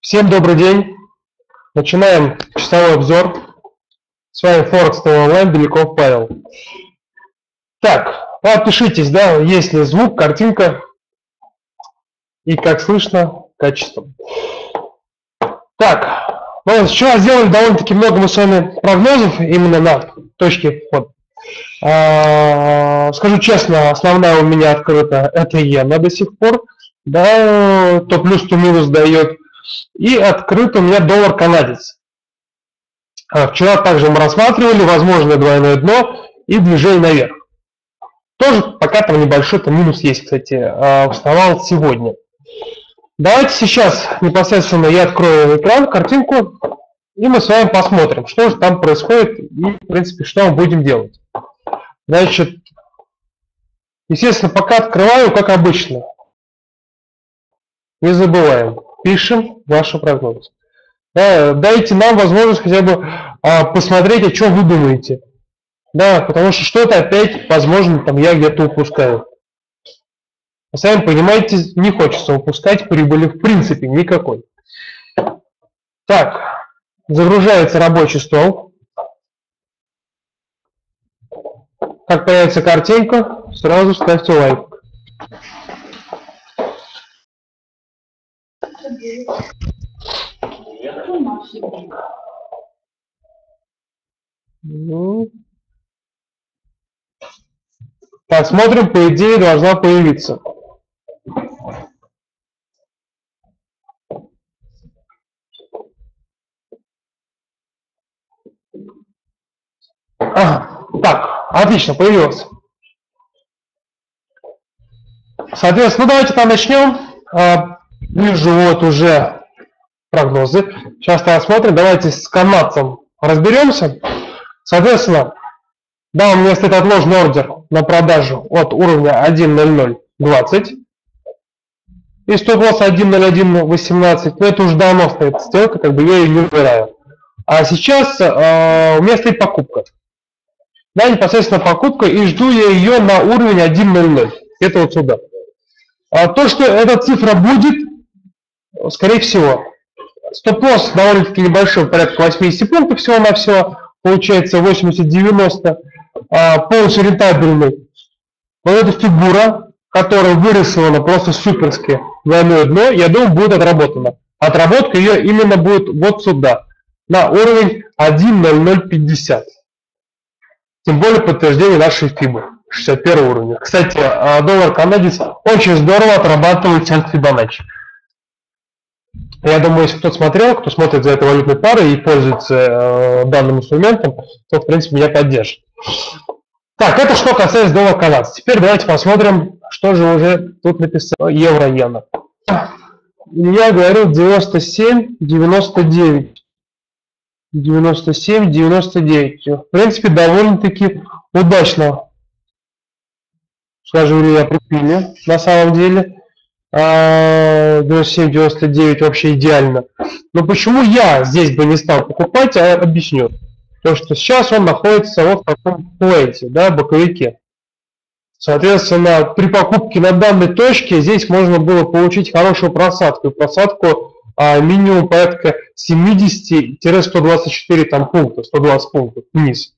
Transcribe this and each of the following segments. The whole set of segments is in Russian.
Всем добрый день. Начинаем часовой обзор. С вами Форекс онлайн, Беляков Павел. Так, подпишитесь, да, есть ли звук, картинка и как слышно, качество. Так, ну, вчера сделали довольно-таки много мы с вами прогнозов именно на точке входа. Скажу честно, основная у меня открыта это иена до сих пор, да, то плюс, то минус дает. И открыт у меня доллар канадец. Вчера также мы рассматривали возможное двойное дно и движение наверх. Тоже пока там небольшой там минус есть, кстати, вставал сегодня. Давайте сейчас непосредственно я открою экран, картинку, и мы с вами посмотрим, что же там происходит и, в принципе, что мы будем делать. Значит, естественно, пока открываю, как обычно. Не забываем, пишем ваши прогнозы. Дайте нам возможность хотя бы посмотреть, о чем вы думаете. Да, потому что что-то опять, возможно, там я где-то упускаю. Сами понимаете, не хочется упускать прибыли в принципе никакой. Так, загружается рабочий стол. Как появится картинка, сразу ставьте лайк. Посмотрим, по идее должна появиться. Так, отлично, появилось. Соответственно, давайте там начнем. Вижу вот уже прогнозы. Сейчас рассмотрим. Давайте с канадцем разберемся. Соответственно, да, у меня стоит отложенный ордер на продажу от уровня 1.0020 и стоп-лосс 1.0118. Но это уже давно стоит сделка, как бы я ее не убираю. А сейчас у меня стоит покупка. Да, непосредственно покупка, и жду я ее на уровень 1.00. Это вот сюда. То, что эта цифра будет, скорее всего, стоп-лосс довольно-таки небольшой, порядка 80 пунктов всего-навсего, получается 80-90, полностью рентабельный. Вот эта фигура, которая вырисована просто суперски двойное дно, я думаю, будет отработана. Отработка ее именно будет вот сюда, на уровень 1.0050. Тем более подтверждение нашей фибы 61 уровня. Кстати, доллар канадец очень здорово отрабатывает тяг Фибоначчи. Я думаю, если кто-то смотрел, кто смотрит за этой валютной парой и пользуется данным инструментом, то, в принципе, меня поддержит. Так, это что касается доллара канадца. Теперь давайте посмотрим, что же уже тут написал евро-иена. Я говорил 97, 99. 97, 99. В принципе, довольно-таки удачно, скажем, я прикрыли на самом деле. 97, 99 вообще идеально. Но почему я здесь бы не стал покупать, я объясню. То, что сейчас он находится вот в таком плейте, да, боковике. Соответственно, при покупке на данной точке здесь можно было получить хорошую просадку. И просадку минимум порядка 70-124 там пункта, 120 пунктов вниз.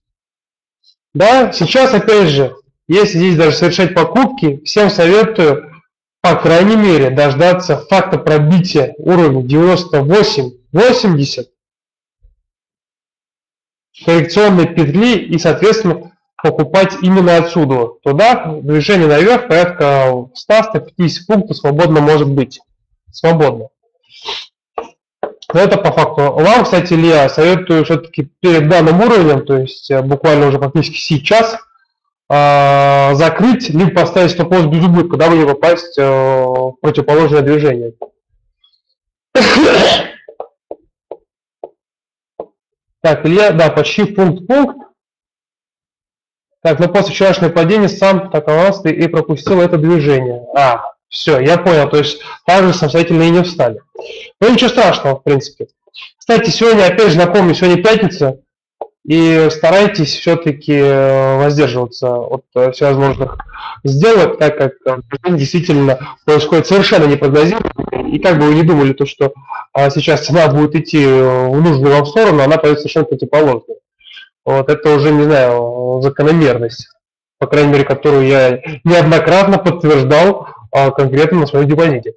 Да, сейчас опять же, если здесь даже совершать покупки, всем советую, по крайней мере, дождаться факта пробития уровня 98-80 коррекционной петли и, соответственно, покупать именно отсюда. Туда движение наверх порядка 100-150 пунктов свободно может быть. Свободно. Но это по факту. Вам, кстати, Илья, советую все-таки перед данным уровнем, то есть буквально уже практически сейчас, закрыть, либо поставить стоп-лосс без убытка, дабы не попасть в противоположное движение. Так, Илья, да, почти пункт. Так, но после вчерашнего падения сам таковался и пропустил это движение. Все, я понял, то есть также самостоятельно и не встали. Но ничего страшного, в принципе. Кстати, сегодня, опять же, напомню, сегодня пятница. И старайтесь все-таки воздерживаться от всевозможных сделок, так как движение действительно происходит совершенно непрогнозируемо. И как бы вы не думали, то, что сейчас цена будет идти в нужную вам сторону, она пойдет совершенно противоположной. Вот это уже, не знаю, закономерность, по крайней мере, которую я неоднократно подтверждал конкретно на своем депозите.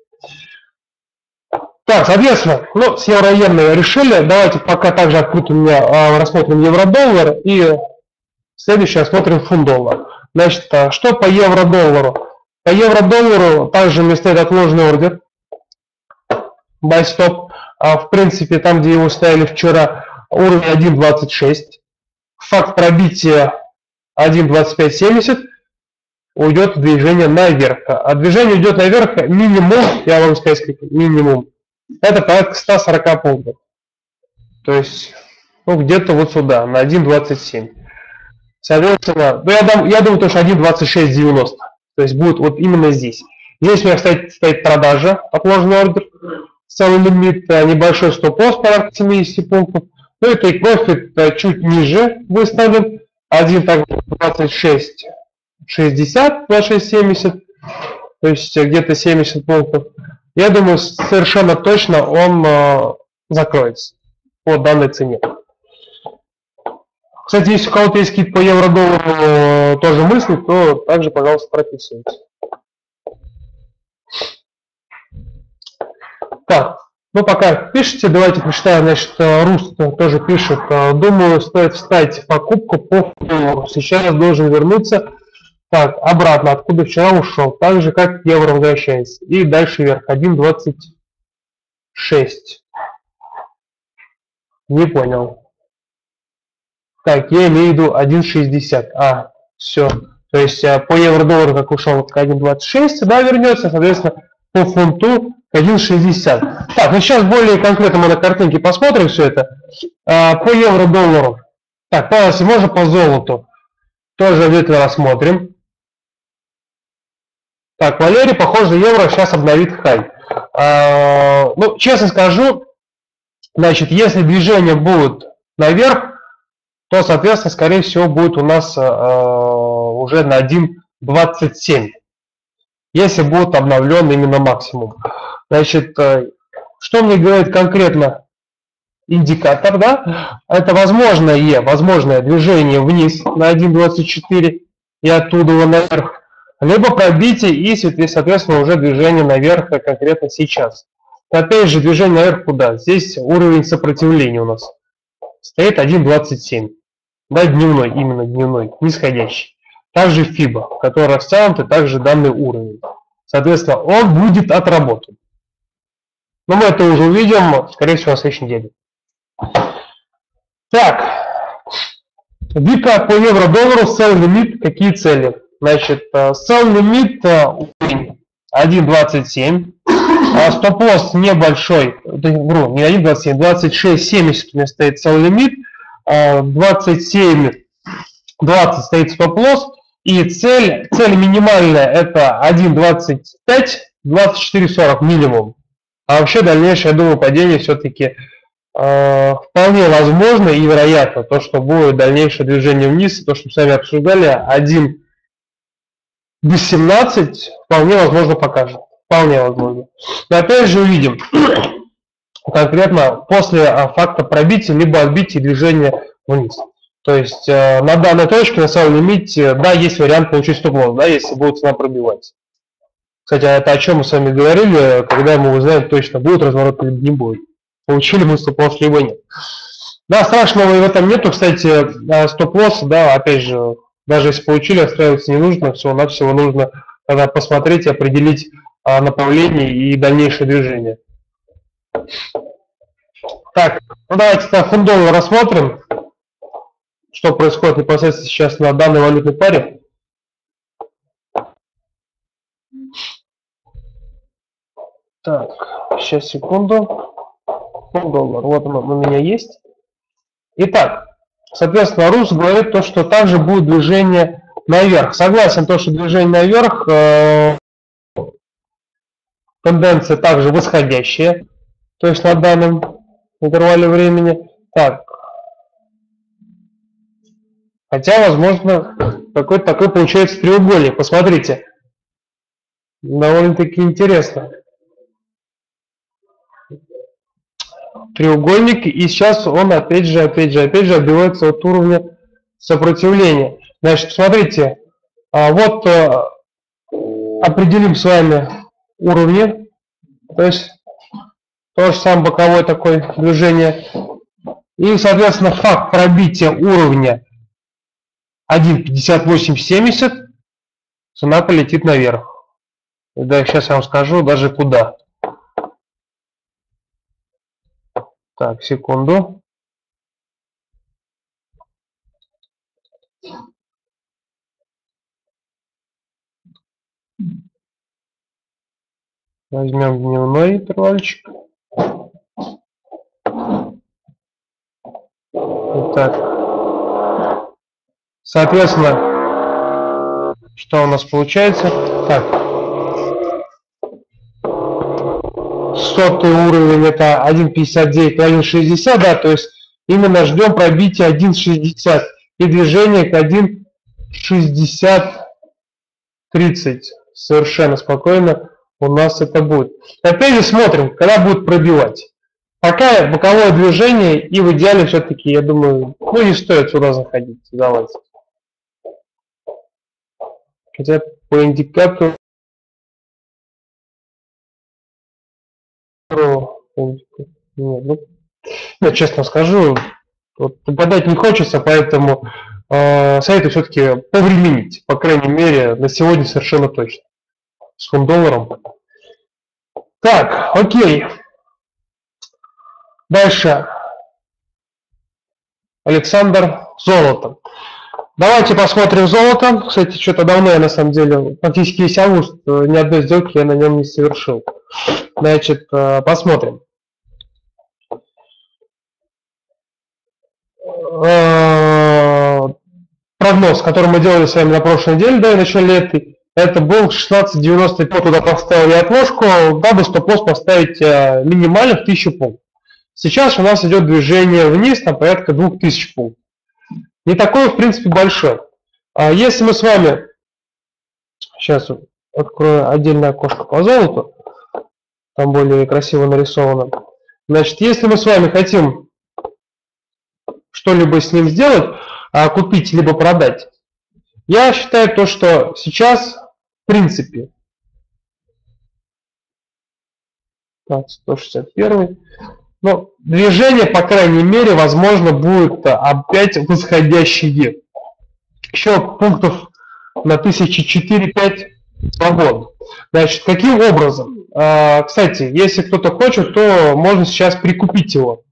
Так, соответственно, ну, с евро-иеной решили. Давайте пока также открыт у меня рассмотрим евро-доллар и следующее рассмотрим фунт-доллар. Значит, что по евро-доллару? По евро-доллару также у меня стоит отложенный ордер. Buy stop. В принципе, там, где его ставили вчера, уровень 1.26. Факт пробития 1.2570 уйдет движение наверх. А движение идет наверх минимум, я вам скажу, минимум. Это порядка 140 пунктов. То есть, ну, где-то вот сюда, на 1.27. Соответственно, ну, я думаю, что 1.2690. То есть будет вот именно здесь. Здесь у меня стоит продажа, отложенный ордер, целый лимит, небольшой стоп-лосс порядка 70 пунктов. Ну и take profit чуть ниже выставлен, 1.2660, 2670, то есть где-то 70 пунктов. Я думаю, совершенно точно он закроется по данной цене. Кстати, если у кого-то есть какие-то по евро-доллару тоже мысли, то также, пожалуйста, прописывайте. Так, ну пока пишите, давайте почитаем, значит, Рус тоже пишет. Думаю, стоит вставить в покупку по доллару. Сейчас должен вернуться. Так, обратно, откуда вчера ушел. Так же, как евро возвращается. И дальше вверх. 1.26. Не понял. Так, я имею в виду 1.60. Все. То есть по евро-доллару как ушел к 1.26, да, вернется, соответственно, по фунту 1.60. Так, ну сейчас более конкретно мы на картинке посмотрим все это. По евро-доллару. Так, если можно по золоту. Тоже обязательно рассмотрим. Так, Валерий, похоже, евро сейчас обновит хай. Ну, честно скажу, значит, если движение будет наверх, то, соответственно, скорее всего, будет у нас уже на 1.27. Если будет обновлен именно максимум. Значит, что мне говорит конкретно индикатор, да? Это возможное движение вниз на 1.24 и оттуда наверх. Либо пробитие и, соответственно, уже движение наверх конкретно сейчас. Опять же, движение наверх куда? Здесь уровень сопротивления у нас стоит 1.27. Да, дневной, именно дневной, нисходящий. Также FIBA, который растянут, и также данный уровень. Соответственно, он будет отработан. Но мы это уже увидим, скорее всего, на следующей неделе. Так, Вика по евро-доллару, sell лимит, какие цели? Значит, sell лимит 1.27, стоп-лосс небольшой, вру, не 1.27, 26.70 у меня стоит sell лимит, 27.20 стоит стоп-лосс, и цель минимальная это 1.25, 24.40 минимум. А вообще дальнейшее, я думаю, падение все-таки вполне возможно и вероятно. То, что будет дальнейшее движение вниз, то, что мы с вами обсуждали, 1.18 вполне возможно покажет. Вполне возможно. Но опять же увидим конкретно после факта пробития либо отбития движения вниз. То есть на данной точке, на самом лимите, да, есть вариант получить стоп-лосс, да, если будет цена пробивать. Кстати, это о чем мы с вами говорили, когда мы узнаем точно, будет разворот или не будет. Получили мы стоп-лосс, либо нет. Да, страшного в этом нету. Кстати, стоп-лосс, да, опять же, даже если получили, отстраиваться не нужно, всего-навсего нужно тогда посмотреть и определить направление и дальнейшее движение. Так, ну давайте фунт-доллар рассмотрим, что происходит непосредственно сейчас на данной валютной паре. Так, сейчас, секунду. Фунт-доллар, вот он у меня есть. Итак, соответственно, Рус говорит то, что также будет движение наверх. Согласен, то, что движение наверх, тенденция также восходящая, то есть на данном интервале времени. Так, Хотя, возможно, какой-то такой получается треугольник. Посмотрите. Довольно-таки интересно. Треугольник, и сейчас он опять же отбивается от уровня сопротивления. Значит, смотрите, вот определим с вами уровни, то есть то же самое боковое такое движение, и, соответственно, факт пробития уровня 1.5870, цена полетит наверх. Да, сейчас я вам скажу даже куда. Так, секунду. Возьмем дневной интервальчик. Итак, соответственно, что у нас получается? Так, 100-й уровень это 1.59, 1.60, да, то есть именно ждем пробития 1.60 и движение к 1.6030. Совершенно спокойно у нас это будет. Опять же смотрим, когда будет пробивать. Пока боковое движение, и в идеале все-таки, я думаю, ну не стоит сюда заходить. Давайте. Хотя по индикатору, нет, ну, я честно скажу, вот, попадать не хочется, поэтому советую все-таки повременить, по крайней мере, на сегодня совершенно точно. С фунт-долларом. Так, окей. Дальше. Александр, золото. Давайте посмотрим золото. Кстати, что-то давно я на самом деле, практически весь август, ни одной сделки я на нем не совершил. Значит, посмотрим. Прогноз, который мы делали с вами на прошлой неделе, да, и в начале этой, это был 16.95, туда поставил я отложку, дабы стоп-лосс поставить минимально в 1000 пунктов. Сейчас у нас идет движение вниз на порядка 2000 пунктов. Не такое, в принципе, большое. Если мы с вами, сейчас открою отдельное окошко по золоту, там более красиво нарисовано. Значит, если мы с вами хотим что-либо с ним сделать, купить либо продать, я считаю то, что сейчас, в принципе, так, 161, но движение, по крайней мере, возможно, будет опять восходящий вверх. Еще пунктов на 1004-5 свободно. Значит, каким образом? Кстати, если кто-то хочет, то можно сейчас прикупить его.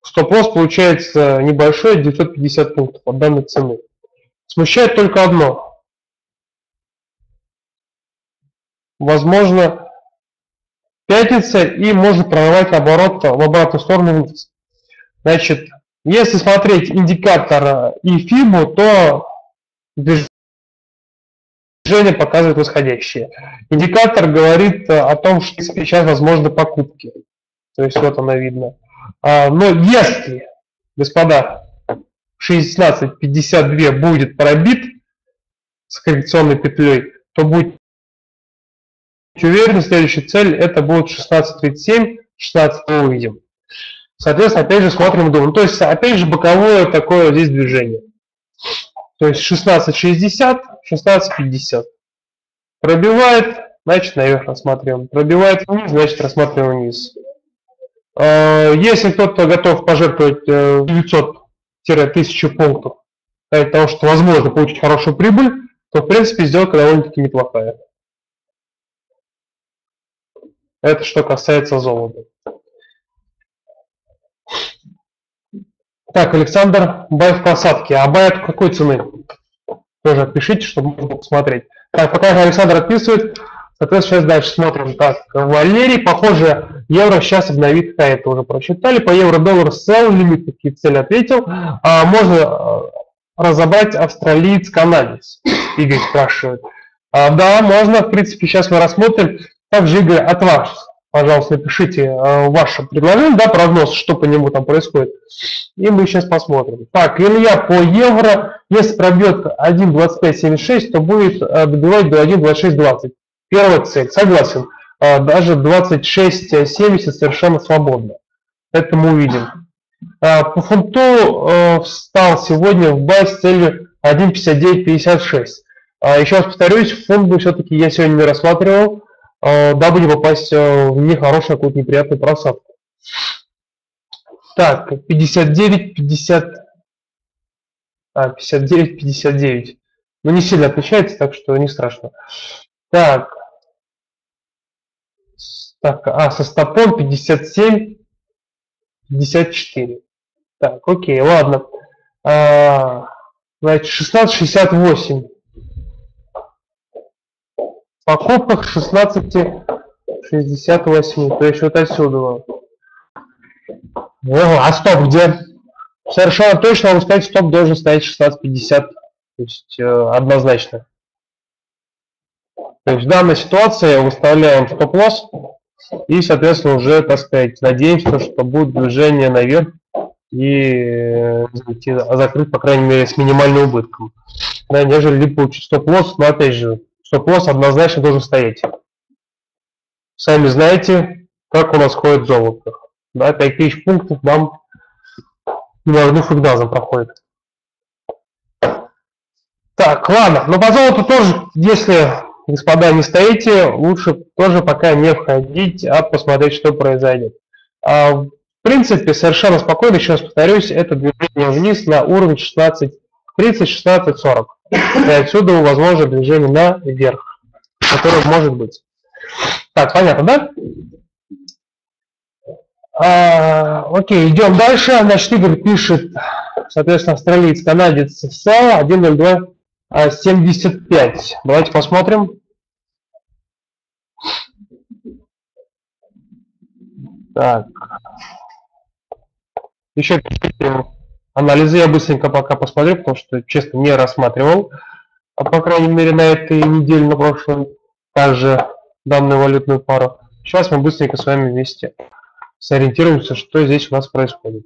Стоп-лосс получается небольшой, 950 пунктов от данной цены. Смущает только одно. Возможно, пятница и может прорывать наоборот в обратную сторону вниз. Значит, если смотреть индикатор и фибу, то движение показывает восходящее. Индикатор говорит о том, что сейчас возможны покупки. То есть вот оно видно. Но если, господа, 16.52 будет пробит с коррекционной петлей, то будет уверен, следующая цель это будет 16.37, 16 мы увидим. Соответственно, опять же смотрим и думаем. То есть, опять же, боковое такое здесь движение. То есть 16.60, 16.50. Пробивает, значит, наверх рассматриваем. Пробивает вниз, значит, рассматриваем вниз. Если кто-то готов пожертвовать 900-1000 пунктов для того, что возможно получить хорошую прибыль, то, в принципе, сделка довольно-таки неплохая. Это что касается золота. Так, Александр, бай в просадке. А бай от какой цены? Тоже отпишите, чтобы можно было посмотреть. Так, пока Александр отписывает, соответственно, сейчас дальше смотрим. Так, Валерий, похоже, евро сейчас обновит, это уже прочитали. По евро-доллар sell лимит, какие цели ответил. Можно разобрать австралиец-канадец? Игорь спрашивает. Да, можно, в принципе, сейчас мы рассмотрим. Также, Игорь, от вас Пожалуйста, напишите ваше предложение, да, прогноз, что по нему там происходит. И мы сейчас посмотрим. Так, Илья по евро, если пробьет 1.2576, то будет добивать до 1.2620. Первая цель, согласен. Даже 26.70 совершенно свободно. Это мы увидим. По фунту встал сегодня в бай с целью 1.5956. Еще раз повторюсь, фунт бы все-таки я сегодня не рассматривал, дабы не попасть в нехорошую какую-то неприятную просадку. Так, 59, 50, 59, 59. Ну, не сильно отличается, так что не страшно. Так, со стопом 57, 54. Так, окей, ладно. Значит, 16,68. В покупках 16,68. То есть вот отсюда. А стоп где? Совершенно точно могу сказать, стоп должен стоять 16,50. То есть однозначно. То есть в данной ситуации выставляем стоп-лосс и, соответственно, уже, так сказать, надеемся, что будет движение наверх и закрыть, по крайней мере, с минимальным убытком. Да, нежели получить стоп-лосс, но опять же, стоп-лосс однозначно должен стоять. Сами знаете, как у нас ходит золото. Да, 5000 пунктов нам не нужны фигдазом проходит. Так, ладно, но по золоту тоже, если, господа, не стоите, лучше тоже пока не входить, а посмотреть, что произойдет. В принципе, совершенно спокойно, еще раз повторюсь, это движение вниз на уровень 16.30, 16.40. И отсюда возможно движение наверх, которое может быть. Так, понятно, да? Окей, идем дальше. Значит, Игорь пишет, соответственно, австралиец, канадец, sell 1.0275. Давайте посмотрим. Так. Еще анализы я быстренько пока посмотрю, потому что, честно, не рассматривал. По крайней мере, на этой неделе, на прошлой, также данную валютную пару. Сейчас мы быстренько с вами вместе сориентируемся, что здесь у нас происходит.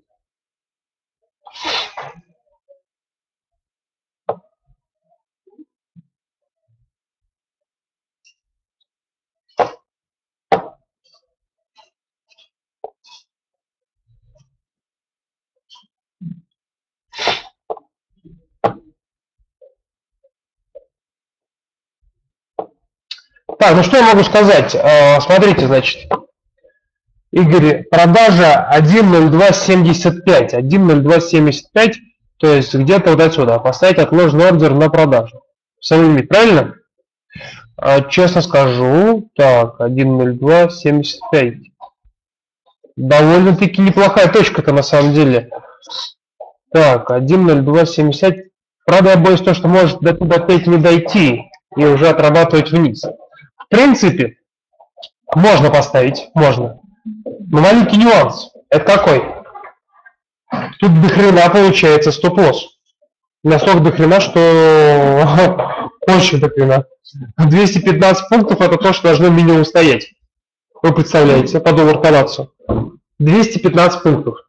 Так, ну что я могу сказать? Смотрите, значит, Игорь, продажа 1.0275, 1.0275, то есть где-то вот отсюда, поставить отложенный ордер на продажу. Самый лимит, правильно? Честно скажу, так, 1.0275. Довольно-таки неплохая точка-то на самом деле. Так, 1.0275. Правда, я боюсь, что может до туда опять не дойти и уже отрабатывать вниз. В принципе, можно поставить, можно. Но маленький нюанс. Это какой? Тут дохрена получается стоп-лосс. Настолько дохрена, что очень дохрена. 215 пунктов это то, что должно минимум стоять. Вы представляете, по доллар канадцу. 215 пунктов.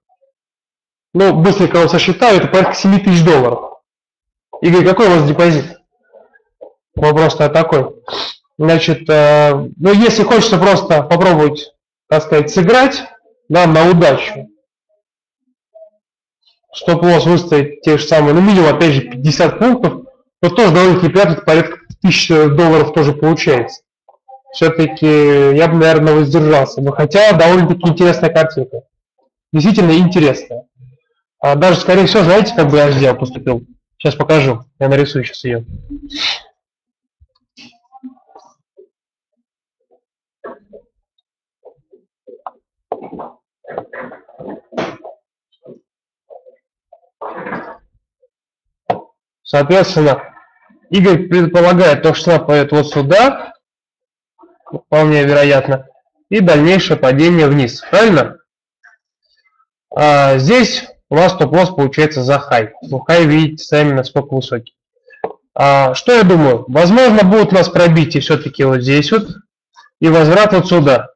Ну, быстренько вам сосчитаю, это порядка 7000 долларов. Игорь, какой у вас депозит? Вопрос-то такой. Значит, ну, если хочется просто попробовать, так сказать, сыграть, да, на удачу, стоп-лосс выставить те же самые, ну, минимум, опять же, 50 пунктов, то тоже довольно-таки приятно, порядка 1000 долларов тоже получается. Все-таки я бы, наверное, воздержался. Но хотя довольно-таки интересная картинка. Действительно интересная. Даже, скорее всего, знаете, как бы я сделал, поступил? Сейчас покажу. Я нарисую сейчас ее. Соответственно, Игорь предполагает то, что она пойдет вот сюда, вполне вероятно, и дальнейшее падение вниз. Правильно? Здесь у нас стоп-лосс получается за хай. Ну, хай видите сами, насколько высокий. Что я думаю? Возможно, будет у нас пробитие все-таки вот здесь вот и возврат вот сюда.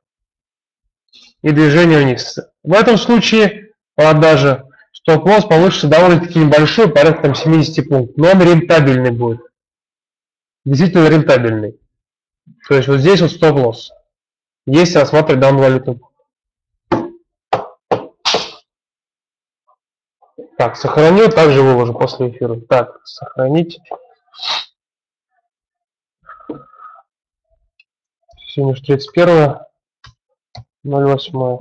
и движение вниз. В этом случае продажа стоп-лосс получится довольно-таки небольшой, порядка там 70 пунктов, но он рентабельный будет. Действительно рентабельный. То есть вот здесь вот стоп-лосс, если рассматривать данную валюту. Так, сохранил, также выложу после эфира. Так, сохранить. Сегодня же 31.08.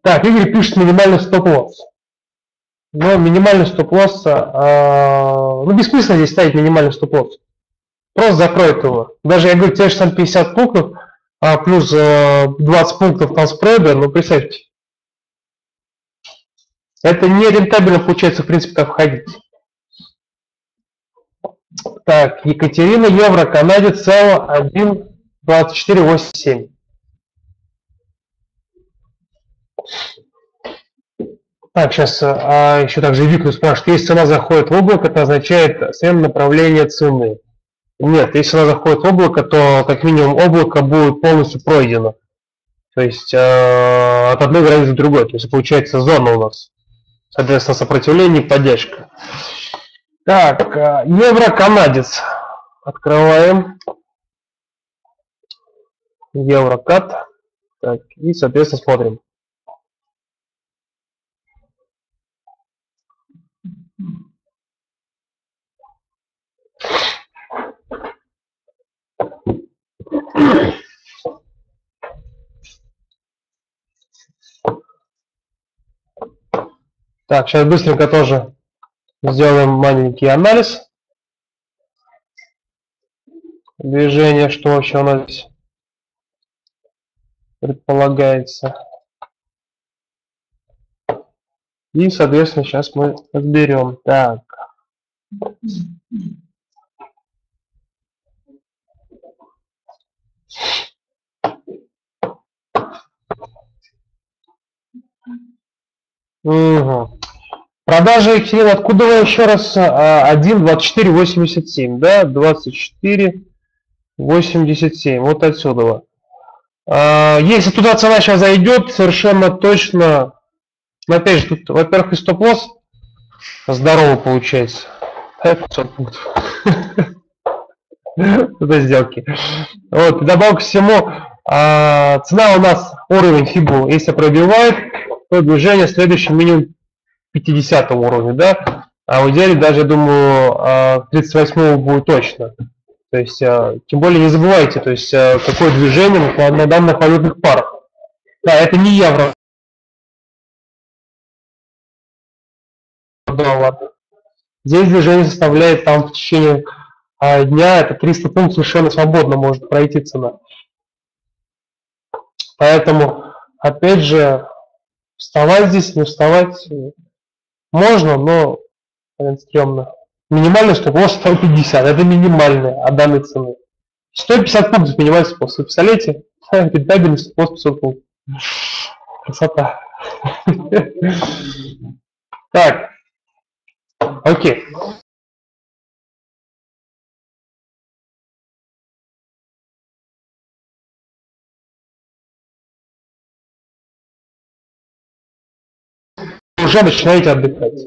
Так, Игорь пишет минимальный стоп-лосс. Но минимальный стоп-лосс, ну бессмысленно здесь ставить минимальный стоп-лосс. Просто закроет его. Даже я говорю, те же там 50 пунктов, плюс 20 пунктов там спреда, ну представьте. Это не рентабельно получается, в принципе, так входить. Так, Екатерина, евро, канадец, цело 1,2487. Так, сейчас еще также Виктор спрашивает, если цена заходит в облако, это означает смена направления цены. Нет, если она заходит в облако, то как минимум облако будет полностью пройдено. То есть от одной границы до другой. То есть получается зона у нас. Соответственно, сопротивление и поддержка. Так, евро-канадец. Открываем. Евро-кат. Так, и, соответственно, смотрим. Так, сейчас быстренько тоже сделаем маленький анализ движения, что вообще у нас здесь предполагается. И, соответственно, сейчас мы разберем. Так. Угу. Продажа, Екатерина, откуда вы еще раз? 1,2487, да? 24,87. Вот отсюда. Если туда цена сейчас зайдет, совершенно точно. Но опять же, тут, во-первых, и стоп-лосс здорово получается. 500 пунктов. Это сделки. Вот, добавок к всему, цена у нас уровень фибу, если пробивает, то движение следующий минимум 50 уровня, да? А в идеале даже, я думаю, 38 будет точно. То есть, тем более не забывайте, то есть, какое движение на данных валютных парах. Да, это не евро. Доллар. Здесь движение составляет там в течение дня, это 300 пунктов совершенно свободно может пройти цена. Поэтому, опять же, вставать здесь, не вставать можно, но стрёмно. Минимальный стоп-лосс 150, это минимальный от данной цены. 150 пунктов минимальный стоп-лосс. Вы представляете? Рентабельный стоп-лосс 500 пунктов. Красота. Так. Окей. Уже начинаете отдыхать.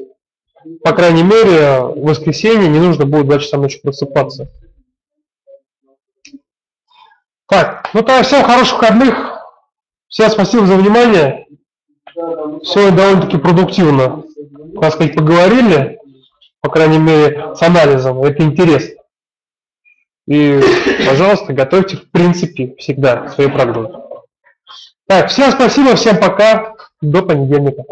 По крайней мере, в воскресенье не нужно будет 2 часа ночи просыпаться. Так, ну тогда всем хороших выходных. Всем спасибо за внимание. Сегодня довольно-таки продуктивно, так сказать, поговорили, по крайней мере, с анализом. Это интересно. И, пожалуйста, готовьте, в принципе, всегда свои прогнозы. Так, всем спасибо, всем пока. До понедельника.